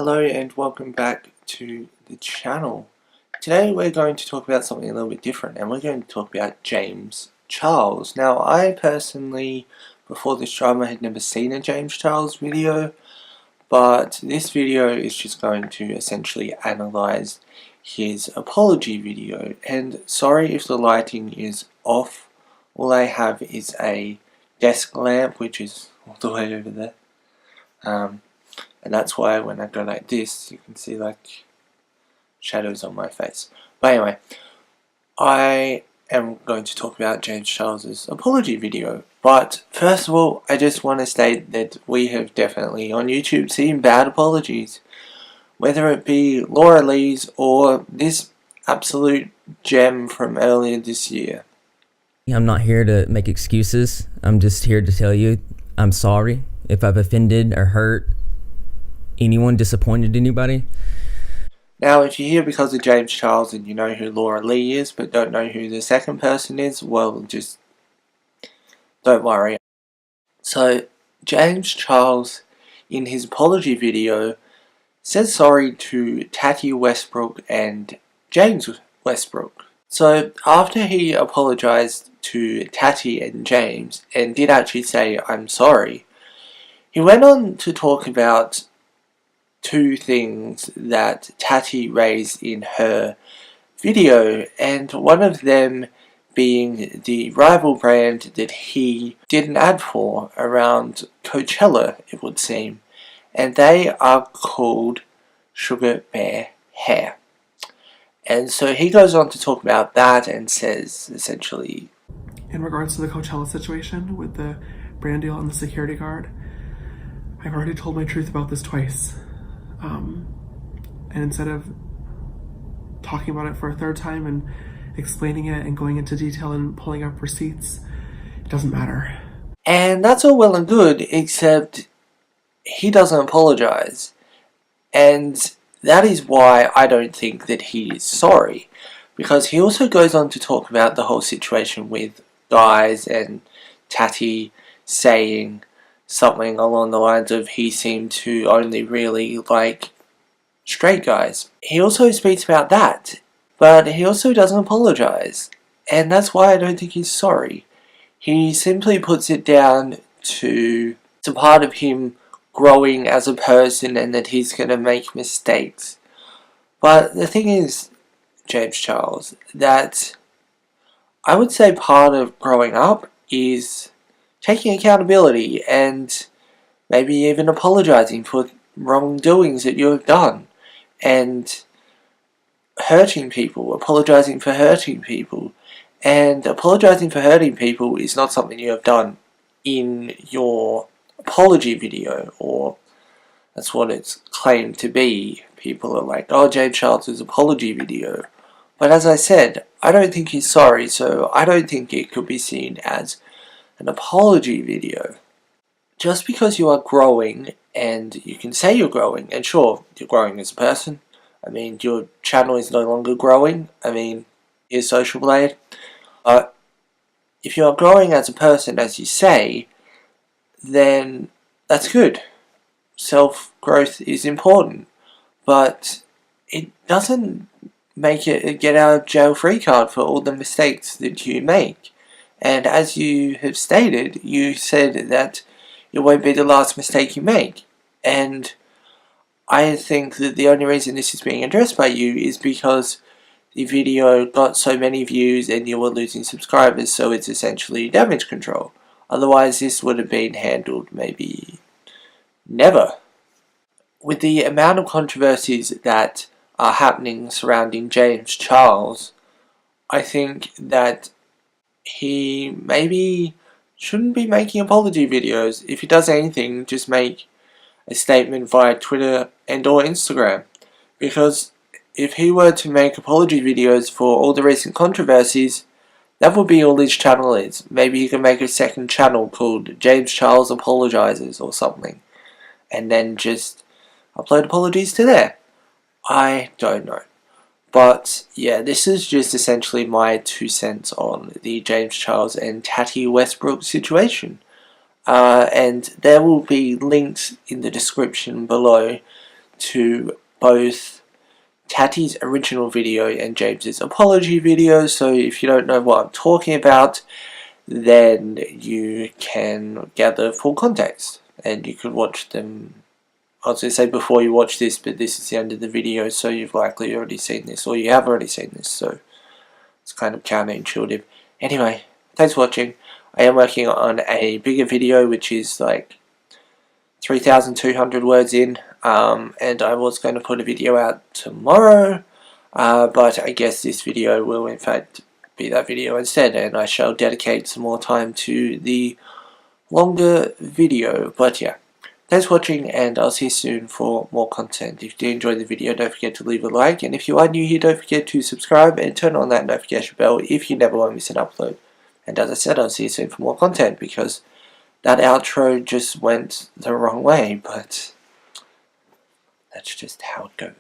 Hello and welcome back to the channel. Today we're going to talk about something a little bit different, and we're going to talk about James Charles. Now, I personally, before this drama, had never seen a James Charles video, but this video is just going to essentially analyze his apology video. And sorry if the lighting is off. All I have is a desk lamp, which is all the way over there. And that's why when I go like this, you can see like shadows on my face. But anyway, I am going to talk about James Charles's apology video. But first of all, I just want to state that we have definitely on YouTube seen bad apologies. Whether it be Laura Lee's or this absolute gem from earlier this year. I'm not here to make excuses. I'm just here to tell you I'm sorry if I've offended or hurt anyone, disappointed anybody. Now, if you're here because of James Charles and you know who Laura Lee is but don't know who the second person is, well, just don't worry. So, James Charles, in his apology video, says sorry to Tati Westbrook and James Westbrook. So, after he apologized to Tati and James and did actually say, "I'm sorry," he went on to talk about two things that Tati raised in her video, and one of them being the rival brand that he did an ad for around Coachella, it would seem, and they are called Sugar Bear Hair. And so he goes on to talk about that and says essentially, in regards to the Coachella situation with the brand deal and the security guard, I've already told my truth about this twice. And instead of talking about it for a third time and explaining it and going into detail and pulling up receipts, it doesn't matter. And that's all well and good, except he doesn't apologize. And that is why I don't think that he is sorry. Because he also goes on to talk about the whole situation with guys and Tati saying something along the lines of he seemed to only really like straight guys. He also speaks about that, but he also doesn't apologize, and that's why I don't think he's sorry. He simply puts it down to it's a part of him growing as a person and that he's going to make mistakes. But the thing is, James Charles, that I would say part of growing up is taking accountability and maybe even apologizing for wrongdoings that you have done and hurting people, apologizing for hurting people. And apologizing for hurting people is not something you have done in your apology video, or that's what it's claimed to be. People are like, oh, James Charles' apology video. But as I said, I don't think he's sorry, so I don't think it could be seen as an apology video. Just because you are growing, and you can say you're growing, and sure, you're growing as a person. I mean, your channel is no longer growing. I mean, here's Social Blade. But if you are growing as a person, as you say, then that's good. Self-growth is important. But it doesn't make it a get-out-of-jail-free card for all the mistakes that you make. And as you have stated, you said that it won't be the last mistake you make. And I think that the only reason this is being addressed by you is because the video got so many views and you were losing subscribers, so it's essentially damage control. Otherwise, this would have been handled maybe never. With the amount of controversies that are happening surrounding James Charles, I think that he maybe shouldn't be making apology videos. If he does anything, just make a statement via Twitter and or Instagram. Because if he were to make apology videos for all the recent controversies, that would be all his channel is. Maybe he can make a second channel called James Charles Apologizes or something, and then just upload apologies to there. I don't know. But yeah, this is just essentially my 2 cents on the James Charles and Tati Westbrook situation. And there will be links in the description below to both Tati's original video and James's apology video, so if you don't know what I'm talking about, then you can gather full context, and you could watch them. I was going to say before you watch this, but this is the end of the video, so you've likely already seen this, or you have already seen this, so it's kind of counterintuitive. Anyway, thanks for watching. I am working on a bigger video, which is like 3,200 words in, and I was going to put a video out tomorrow, but I guess this video will in fact be that video instead, and I shall dedicate some more time to the longer video. But yeah, thanks for watching, and I'll see you soon for more content. If you did enjoy the video, don't forget to leave a like, and if you are new here, don't forget to subscribe and turn on that notification bell if you never want to miss an upload. And as I said, I'll see you soon for more content, because that outro just went the wrong way, but that's just how it goes.